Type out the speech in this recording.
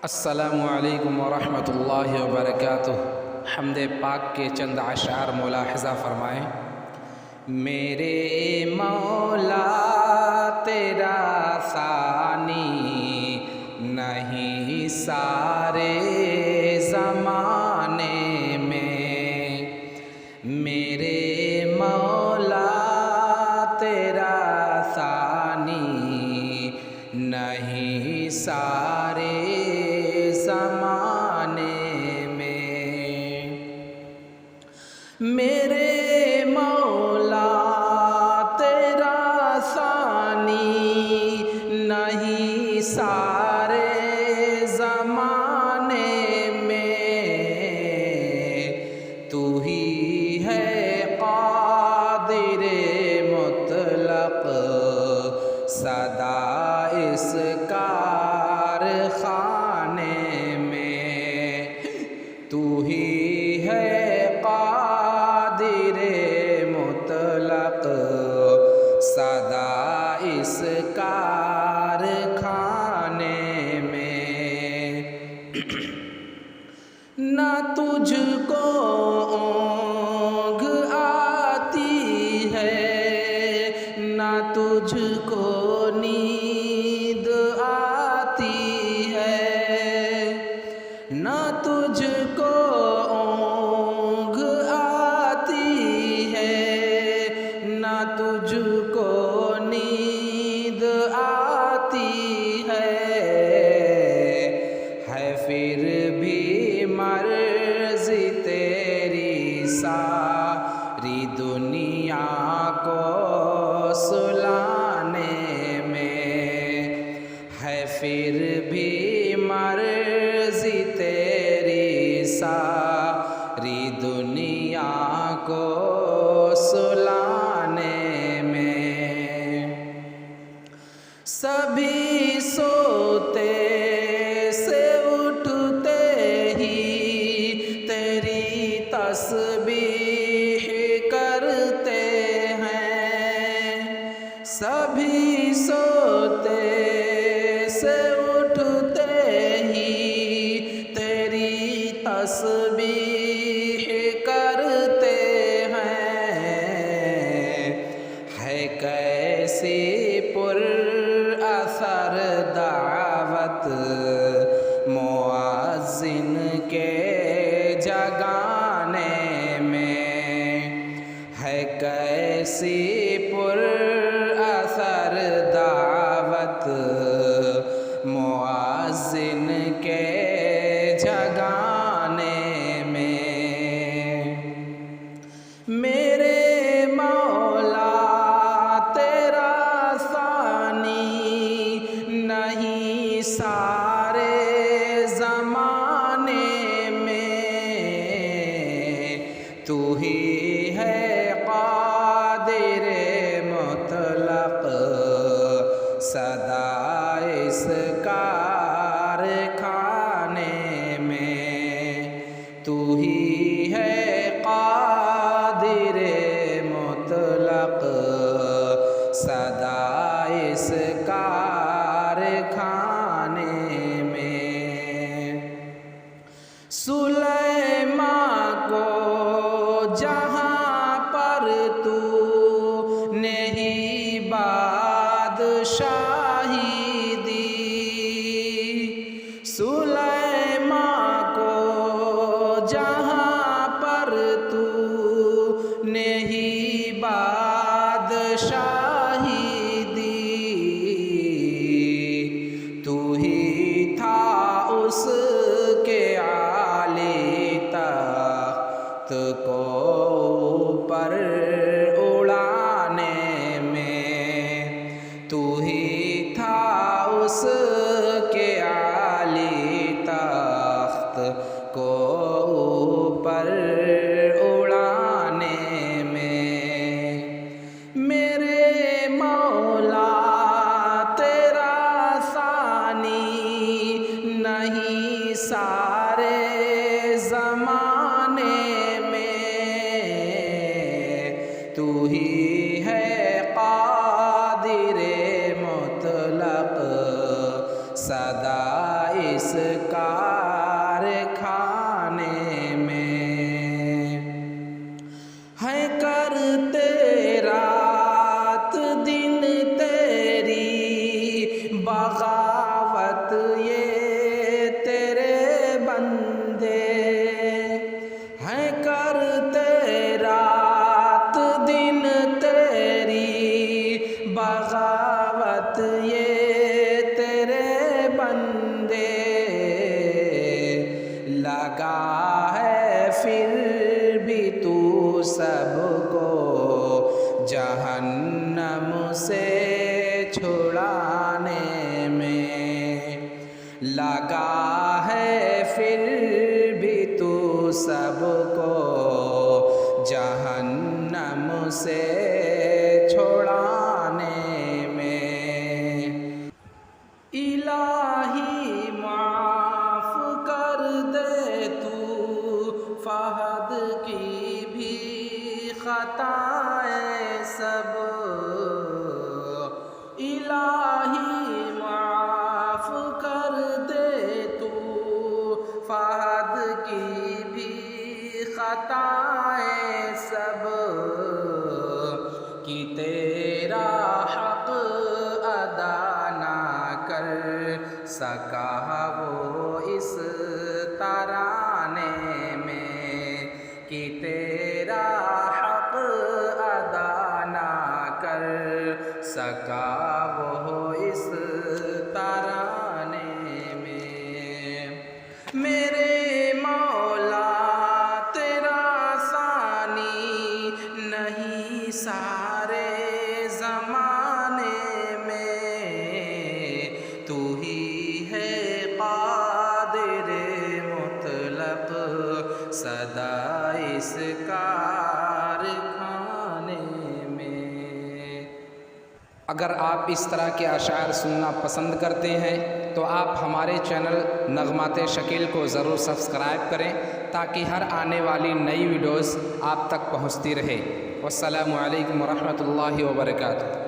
السلام علیکم ورحمۃ اللہ وبرکاتہ۔ حمد پاک کے چند اشعار ملاحظہ فرمائیں۔ میرے مولا تیرا ثانی نہیں سارے زمانے میں، میرے مولا تیرا ثانی نہیں سارے زمانے میں، میرے مولا تیرا ثانی نہیں سارے زمانے میں، تو ہی ہے قادر مطلق سدا اس کارخانے میں، تو ہی ہے قادر مطلق سدا اس کارخانے میں، نہ تجھ کو اونگ آتی ہے نہ تجھ کو نیند آتی ہے، نہ تجھ کو اونگ آتی ہے نہ تجھ کو نیند آتی ہے پھر بھی مرضی تیری ساری دنیا کو سلانے میں، ہے پھر بھی مرضی تیری ساری دنیا کو سلانے میں، سبھی سوتے سے اٹھتے ہی تیری تسبیح کرتے ہیں، سبھی سوتے سے اٹھتے ہی تیری تسبیح کرتے ہیں، ہے کیسی پر اثر دعوت مؤذن کے جگانے میں، ہے کیسی پر اثر دعوت مؤذن کے جگانے میں، میرے مولا تیرا ثانی نہیں سارے زمانے میں، تو ہی ہے قادر مطلق سدا اس کارخانے میں، تو ہی ہے قادر مطلق سدا اس کارخانے میں، سلیمان کو جہاں پر تو نے ہی بادشاہی دی، سلیمان کو جہاں پر تو نے ہی بادشاہی دی، تو ہی تھا اس کے عالی تخت کو اوپر اڑانے میں، تو ہی تھا اس کے عالی تخت کو اوپر اڑانے میں، میرے مولا تیرا ثانی نہیں سارے زمانے میں، تو ہی ہے قادر مطلق سدا اس کارخانے میں ہے کرتے رات دن تیری بغاوت یہ تیرے بندے ہیں کرتے رات دن تیری بغاوت یہ تیرے بندے لگا ہے پھر بھی تو سب کو جہنم سے چھڑانے میں لگا ہے پھر بھی تو سب کو جہنم سے چھڑانے میں الہی معاف کر دے تو فہد کی بھی خطائیں سب الہی معاف کر دے تو فہد کی بھی خطائیں سب کہ تیرا حق ادا نہ کر سکا وہ اس ترانے میں کہ تیرا حق ادا نہ کر سکا وہ اس ترانے میں میرے مولا تیرا ثانی نہیں سارے زمانے میں تو ہی ہے قادر مطلق سدا اس کارخانے میں۔ اگر آپ اس طرح کے اشعار سننا پسند کرتے ہیں تو آپ ہمارے چینل نغمات شکیل کو ضرور سبسکرائب کریں تاکہ ہر آنے والی نئی ویڈیوز آپ تک پہنچتی رہے۔ والسلام علیکم ورحمۃ اللہ وبرکاتہ۔